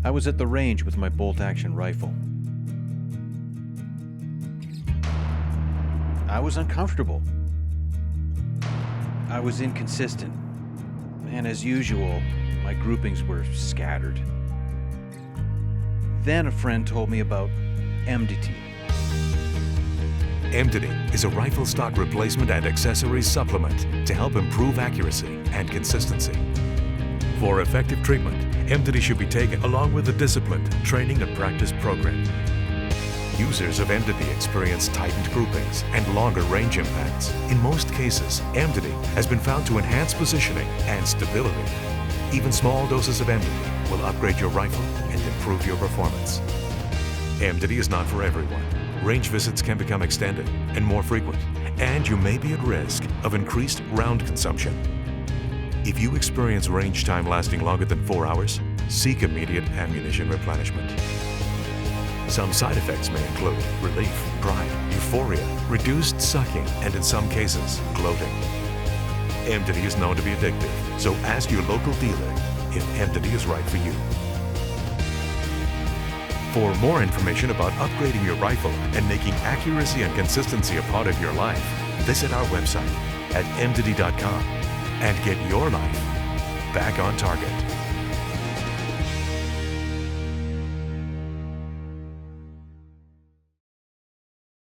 I was at the range with my bolt-action rifle. I was uncomfortable. I was inconsistent. And as usual, my groupings were scattered. Then a friend told me about MDT. Emdity is a rifle stock replacement and accessories supplement to help improve accuracy and consistency. For effective treatment, Emdity should be taken along with a disciplined training and practice program. Users of Emdity experience tightened groupings and longer range impacts. In most cases, Emdity has been found to enhance positioning and stability. Even small doses of Emdity will upgrade your rifle and improve your performance. Emdity is not for everyone. Range visits can become extended and more frequent, and you may be at risk of increased round consumption. If you experience range time lasting longer than 4 hours, seek immediate ammunition replenishment. Some side effects may include relief, pride, euphoria, reduced sucking, and in some cases, gloating. Emdity is known to be addictive, so ask your local dealer if Emdity is right for you. For more information about upgrading your rifle and making accuracy and consistency a part of your life, visit our website at emdity.com and get your life back on target.